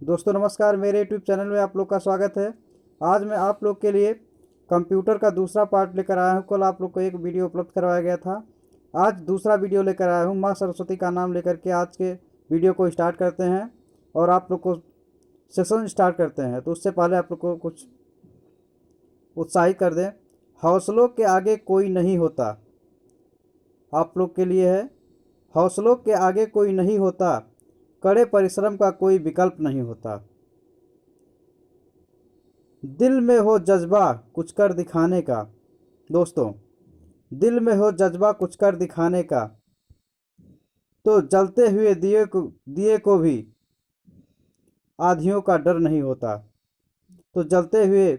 दोस्तों नमस्कार, मेरे यूट्यूब चैनल में आप लोग का स्वागत है। आज मैं आप लोग के लिए कंप्यूटर का दूसरा पार्ट लेकर आया हूं। कल आप लोग को एक वीडियो उपलब्ध करवाया गया था। आज दूसरा वीडियो लेकर आया हूं। माँ सरस्वती का नाम लेकर के आज के वीडियो को स्टार्ट करते हैं और आप लोग को सेशन स्टार्ट करते हैं। तो उससे पहले आप लोग को कुछ उत्साहित कर दें। हौसलों के आगे कोई नहीं होता। आप लोग के लिए है, हौसलों के आगे कोई नहीं होता, कड़े परिश्रम का कोई विकल्प नहीं होता। दिल में हो जज्बा कुछ कर दिखाने का। दोस्तों, दिल में हो जज्बा कुछ कर दिखाने का, तो जलते हुए दिए को भी आधियों का डर नहीं होता। तो जलते हुए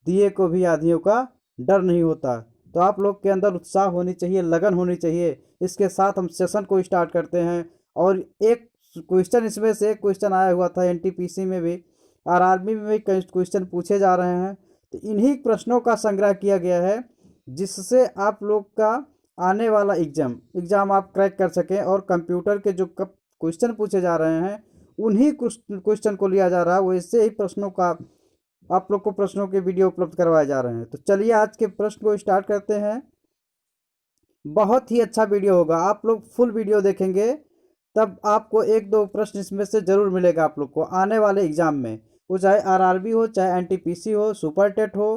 दिए को भी आधियों का डर नहीं होता। तो आप लोग के अंदर उत्साह होनी चाहिए, लगन होनी चाहिए। इसके साथ हम सेशन को स्टार्ट करते हैं। और एक क्वेश्चन, इसमें से एक क्वेश्चन आया हुआ था एनटीपीसी में भी, आरआरबी में भी कई क्वेश्चन पूछे जा रहे हैं। तो इन्हीं प्रश्नों का संग्रह किया गया है, जिससे आप लोग का आने वाला एग्ज़ाम आप क्रैक कर सकें। और कंप्यूटर के जो क्वेश्चन पूछे जा रहे हैं, उन्हीं क्वेश्चन को लिया जा रहा है। वैसे ही प्रश्नों का आप लोग को प्रश्नों के वीडियो उपलब्ध करवाए जा रहे हैं। तो चलिए आज के प्रश्न को स्टार्ट करते हैं। बहुत ही अच्छा वीडियो होगा, आप लोग फुल वीडियो देखेंगे तब आपको एक दो प्रश्न इसमें से जरूर मिलेगा। आप लोग को आने वाले एग्जाम में, वो चाहे आरआरबी हो, चाहे एनटीपीसी हो, सुपर टेट हो,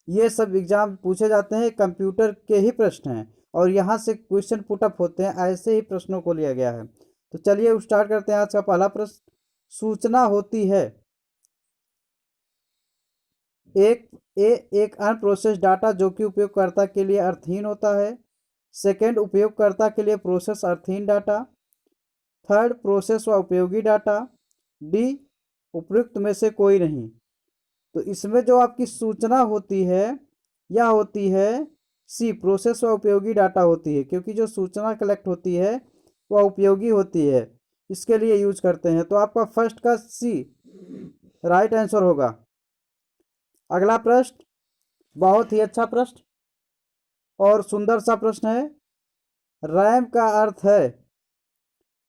ये सब एग्जाम पूछे जाते हैं। कंप्यूटर के ही प्रश्न हैं और यहाँ से क्वेश्चन पुटअप होते हैं। ऐसे ही प्रश्नों को लिया गया है। तो चलिए स्टार्ट करते हैं। आज का पहला प्रश्न, सूचना होती है एक अनप्रोसेस डाटा जो कि उपयोगकर्ता के लिए अर्थहीन होता है। सेकंड, उपयोगकर्ता के लिए प्रोसेस अर्थहीन डाटा। थर्ड, प्रोसेस व उपयोगी डाटा। डी, उपयुक्त में से कोई नहीं। तो इसमें जो आपकी सूचना होती है यह होती है सी, प्रोसेस व उपयोगी डाटा होती है, क्योंकि जो सूचना कलेक्ट होती है वह उपयोगी होती है, इसके लिए यूज करते हैं। तो आपका फर्स्ट का सी राइट आंसर होगा। अगला प्रश्न बहुत ही अच्छा प्रश्न और सुंदर सा प्रश्न है। रैम का अर्थ है,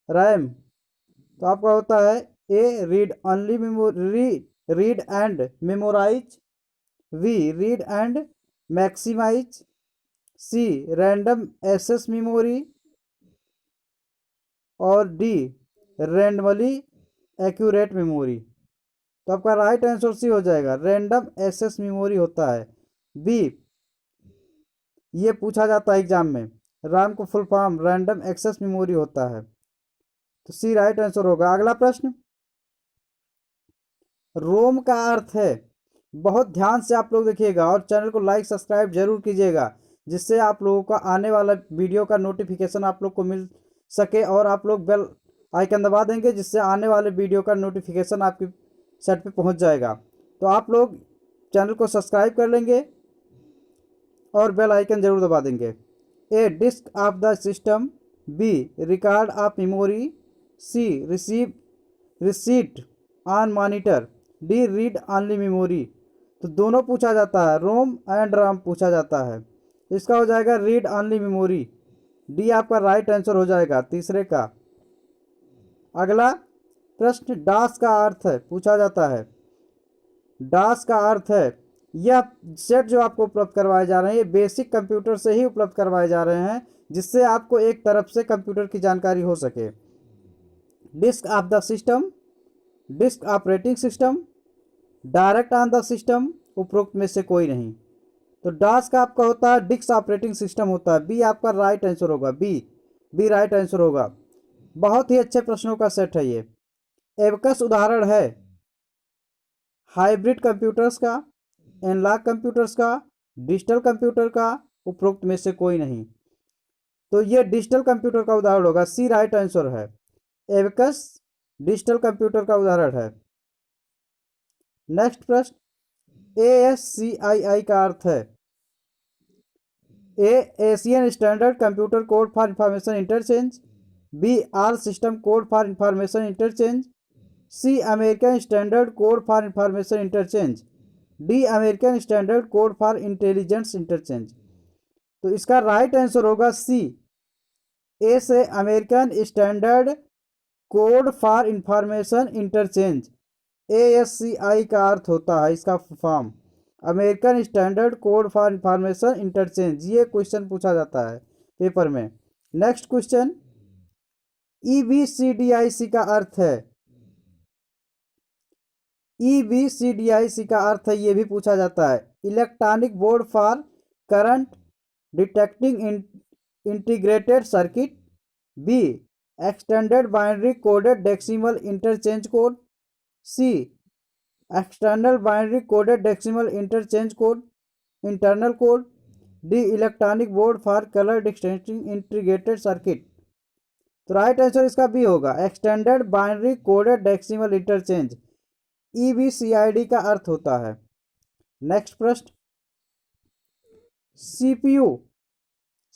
रैम तो आपका होता है A, read only memory, read and memorize. B, read and maximize. C, random access memory. और डी, रैंडमली एक्यूरेट मेमोरी। तो आपका राइट आंसर सी हो जाएगा, रैंडम एक्सेस मेमोरी होता है। बी, ये पूछा जाता है एग्जाम में, रैम को full form random access memory होता है। तो सी राइट आंसर होगा। अगला प्रश्न, रोम का अर्थ है, बहुत ध्यान से आप लोग देखिएगा और चैनल को लाइक सब्सक्राइब जरूर कीजिएगा, जिससे आप लोगों का आने वाला वीडियो का नोटिफिकेशन आप लोग को मिल सके। और आप लोग बेल आइकन दबा देंगे, जिससे आने वाले वीडियो का नोटिफिकेशन आपकी सेट पे पहुंच जाएगा। तो आप लोग चैनल को सब्सक्राइब कर लेंगे और बेल आइकन जरूर दबा देंगे। A, disc of the system. B, record of memory. C, receipt on monitor. D, read only memory. तो दोनों पूछा जाता है, रोम एंड रैम पूछा जाता है। इसका हो जाएगा रीड ऑनली मेमोरी। डी आपका राइट आंसर हो जाएगा तीसरे का। अगला प्रश्न, डास का अर्थ है पूछा जाता है। डास का अर्थ है, यह सेट जो आपको उपलब्ध करवाए जा रहे हैं, ये बेसिक कंप्यूटर से ही उपलब्ध करवाए जा रहे हैं, जिससे आपको एक तरफ से कंप्यूटर की जानकारी हो सके। Disk of the system, disk operating system, direct on the system, उपरोक्त में से कोई नहीं। तो डास का आपका होता है डिस्क ऑपरेटिंग सिस्टम होता है। बी आपका राइट आंसर होगा। बी राइट आंसर होगा। बहुत ही अच्छे प्रश्नों का सेट है ये। एबकस उदाहरण है हाइब्रिड कंप्यूटर्स का, एनालॉग कंप्यूटर्स का, डिजिटल कंप्यूटर का, उपरोक्त में से कोई नहीं। तो ये डिजिटल कंप्यूटर का उदाहरण होगा। सी राइट आंसर है। एबकस डिजिटल कंप्यूटर का उदाहरण है। नेक्स्ट प्रश्न, ASCII का अर्थ है A, Asian standard computer code for information interchange. B, all system code for information interchange. C, American standard code for information interchange. D, American standard code for intelligence interchange. तो इसका right answer होगा C, A से American standard code for information interchange. ASCI का अर्थ होता है इसका form American standard code for information interchange. ये क्वेश्चन पूछा जाता है पेपर में। नेक्स्ट क्वेश्चन, EBCDIC का अर्थ है, EBCDIC का अर्थ है, ये भी पूछा जाता है electronic board for current detecting integrated circuit. B extended binary coded decimal interchange code. C external binary coded decimal interchange code internal code. D electronic board for colour distincting integrated circuit. तो right answer इसका B होगा extended binary coded decimal interchange. EBCID का अर्थ होता है। Next प्रश्न,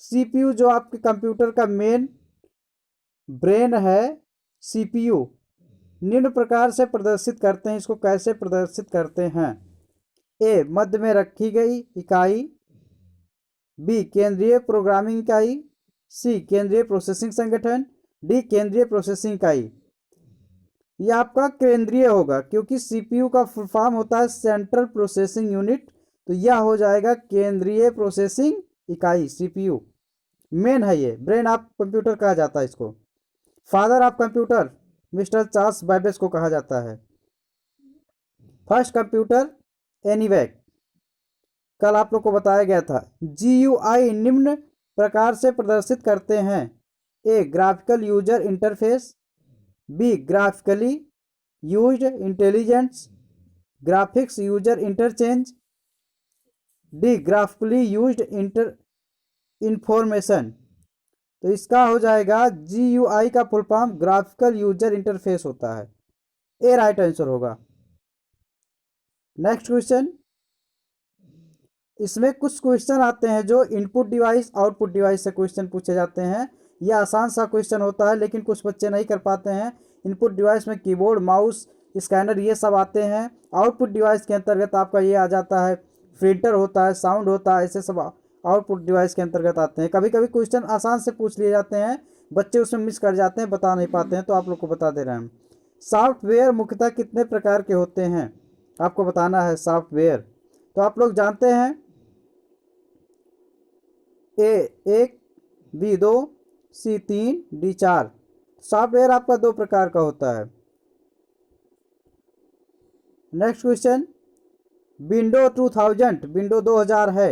CPU जो आपके कंप्यूटर का मेन ब्रेन है, CPU निम्न प्रकार से प्रदर्शित करते हैं। इसको कैसे प्रदर्शित करते हैं? ए मध्य में रखी गई इकाई, बी केंद्रीय प्रोग्रामिंग इकाई, सी केंद्रीय प्रोसेसिंग संगठन, डी केंद्रीय प्रोसेसिंग इकाई। यह आपका केंद्रीय होगा क्योंकि CPU का फुल फॉर्म होता है सेंट्रल प्रोसेसिंग यूनिट, तो यह हो जाएगा केंद्रीय प्रोसेसिंग इकाई। CPU मेन है, ये ब्रेन ऑफ कंप्यूटर कहा जाता है इसको। Father of computer mister Charles Babbage को कहा जाता है। फर्स्ट कंप्यूटर एनीवैक, कल आप लोग को बताया गया था। GUI निम्न प्रकार से प्रदर्शित करते हैं। A graphical user interface, B graphically used intelligence graphics user interchange, D graphically used information. तो इसका हो जाएगा GUI का full form graphical user interface होता है। ए राइट आंसर होगा। नेक्स्ट क्वेश्चन, इसमें कुछ क्वेश्चन आते हैं जो इनपुट डिवाइस आउटपुट डिवाइस से क्वेश्चन पूछे जाते हैं। यह आसान सा क्वेश्चन होता है लेकिन कुछ बच्चे नहीं कर पाते हैं। इनपुट डिवाइस में कीबोर्ड, माउस, स्कैनर ये सब आते हैं। आउटपुट डिवाइस के अंतर्गत आपका ये आ जाता है प्रिंटर होता है, साउंड होता है, ऐसे सब आउटपुट डिवाइस के अंतर्गत आते हैं। कभी कभी क्वेश्चन आसान से पूछ लिए जाते हैं, बच्चे उसमें मिस कर जाते हैं, बता नहीं पाते हैं, तो आप लोग को बता दे रहे हैं। सॉफ्टवेयर मुख्यतः कितने प्रकार के होते हैं आपको बताना है। सॉफ्टवेयर तो आप लोग जानते हैं A1, B2, C3, D4। Software आपका 2 प्रकार का होता है। नेक्स्ट क्वेश्चन, विंडो 2000 है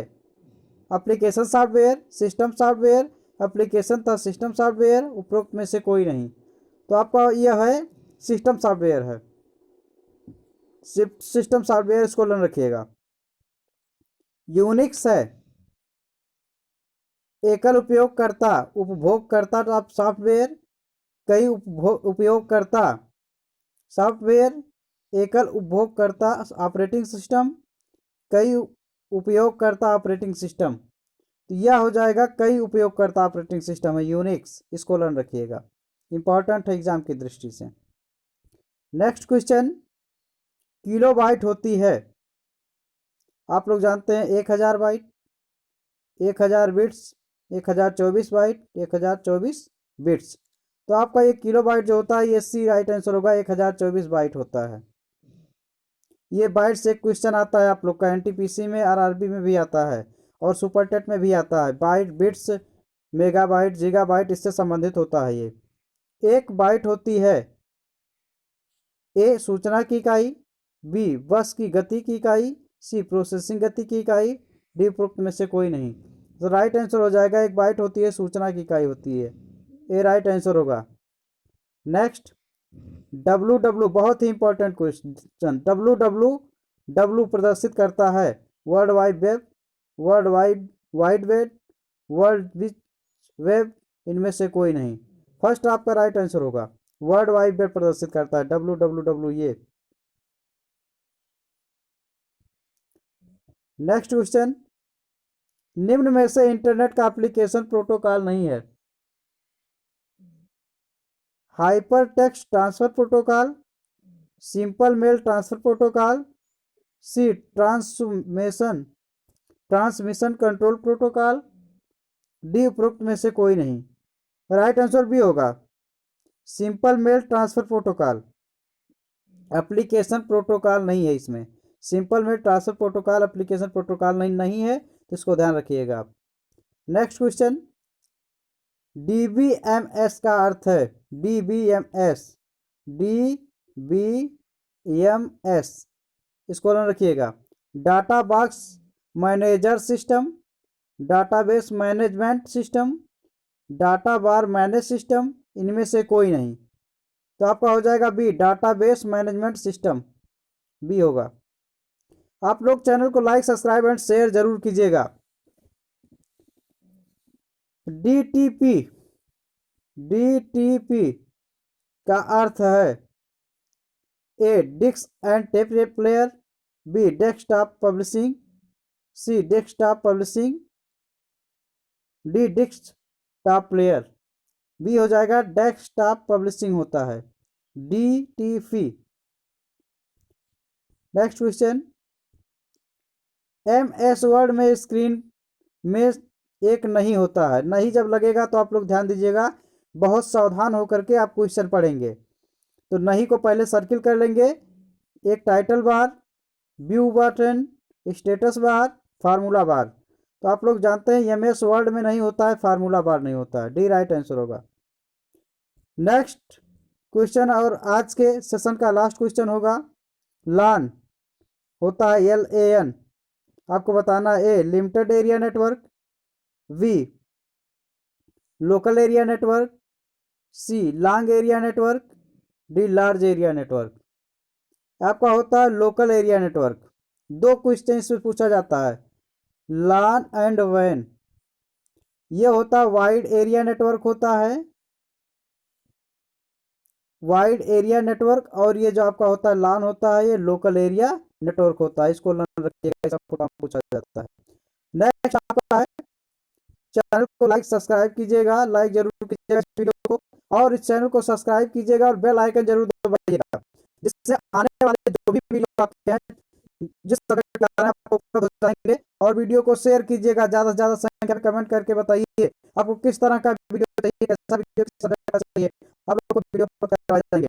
application software, system software, application तथा सिस्टम सॉफ्टवेयर, उपरोक्त में से कोई नहीं। तो आपका यह है सिस्टम सॉफ्टवेयर है, सिस्टम सॉफ्टवेयर इसको लन रखिएगा। यूनिक्स है एकल उपयोगकर्ता उपभोगकर्ता सॉफ्टवेयर, कई उपयोगकर्ता सॉफ्टवेयर, एकल उपभोगकर्ता ऑपरेटिंग सिस्टम, कई उपयोगकर्ता ऑपरेटिंग सिस्टम। तो यह हो जाएगा कई उपयोगकर्ता ऑपरेटिंग सिस्टम है यूनिक्स, इसको लन रखिएगा, इंपॉर्टेंट है एग्जाम की दृष्टि से। नेक्स्ट क्वेश्चन, किलोबाइट होती है, आप लोग जानते हैं 1000 बाइट, 1000 बिट्स, 1024 बाइट, 1024 बिट्स। तो आपका ये किलोबाइट जो होता है ये सी राइट आंसर होगा, 1024 बाइट होता है। ये बाइट से क्वेश्चन आता है आप लोग का NTPC में, RRB में भी आता है और सुपर टेट में भी आता है। बाइट, बिट्स, मेगाबाइट, गीगाबाइट इससे संबंधित होता है ये। एक बाइट होती है ए सूचना की इकाई, बी बस की गति की इकाई, सी प्रोसेसिंग गति की इकाई, डी उपरोक्त में से कोई नहीं। तो राइट आंसर हो जाएगा एक बाइट होती है सूचना की इकाई होती है, ए राइट आंसर होगा। नेक्स्ट, WW बहुत ही इंपॉर्टेंट क्वेश्चन। WWW प्रदर्शित करता है world wide web, world wide web, world web, इनमें से कोई नहीं। फर्स्ट आपका राइट आंसर होगा, वर्ल्ड वाइड वेब प्रदर्शित करता है WWW ये। नेक्स्ट क्वेश्चन, निम्न में से इंटरनेट का एप्लीकेशन प्रोटोकॉल नहीं है। Hyper text transfer protocol, simple mail transfer protocol, C transmission control protocol, D उपरोक्त में से कोई नहीं। राइट आंसर भी होगा simple mail transfer protocol. Application protocol नहीं है इसमें, सिंपल में ट्रांसफर प्रोटोकॉल एप्लीकेशन प्रोटोकॉल नहीं है, तो इसको ध्यान रखिएगा आप। नेक्स्ट क्वेश्चन, डीबीएमएस का अर्थ है, डीबीएमएस, डीबीएमएस, इसको ध्यान रखिएगा, data box manager system, database management system, data bar manage system, इनमें से कोई नहीं, तो आपका हो जाएगा B, database management system, B होगा। आप लोग चैनल को लाइक सब्सक्राइब एंड शेयर जरूर कीजिएगा। डीटीपी, डीटीपी का अर्थ है A, disk and tape player, B, desktop publishing, C, desktop publishing, D, desktop player, B हो जाएगा डेस्कटॉप पब्लिशिंग होता है, DTP. Next question, MS Word में स्क्रीन में एक नहीं होता है, नहीं जब लगेगा तो आप लोग ध्यान दीजिएगा, बहुत सावधान होकर के आप क्वेश्चन पढ़ेंगे। तो नहीं को पहले सर्किल कर लेंगे, एक title bar, view button, status bar, formula बार। तो आप लोग जानते हैं एमएस वर्ड में नहीं होता है, फार्मूला बार नहीं होता है, डी राइट आंसर होगा। नेक्स्ट क्वेश्चन और आज के सेशन का लास्ट क्वेश्चन होगा, LAN होता है LAN, आपको बताना A, limited area network, B, local area network, C, long area network, D, large area network. आपका होता है लोकल एरिया नेटवर्क। दो क्वेश्चन इसमें पूछा जाता है, LAN एंड WAN। ये होता है वाइड एरिया नेटवर्क होता है, वाइड एरिया नेटवर्क, और ये जो आपका होता है LAN होता है, ये लोकल एरिया नेटवर्क होता है, इसको रखिएगा, इसका पूछा जाता है। नेक्स्ट आपका है, चैनल को लाइक सब्सक्राइब कीजिएगा, लाइक जरूर कीजिएगा इस वीडियो को, और इस चैनल को सब्सक्राइब कीजिएगा और बेल आइकन जरूर दबाइएगा, जिससे आने वाले जो भी वीडियो आते हैं, जिस सब्जेक्ट का आपको उपलब्ध हो जाएंगे। और वीडियो को शेयर कीजिएगा, ज़्यादा से ज़्यादा संख्या में कमेंट करके बताइए आपको किस तरह का वीडियो चाहिए, कैसा वीडियो किस सब्जेक्ट का चाहिए, आप लोग को वीडियो जाएंगे।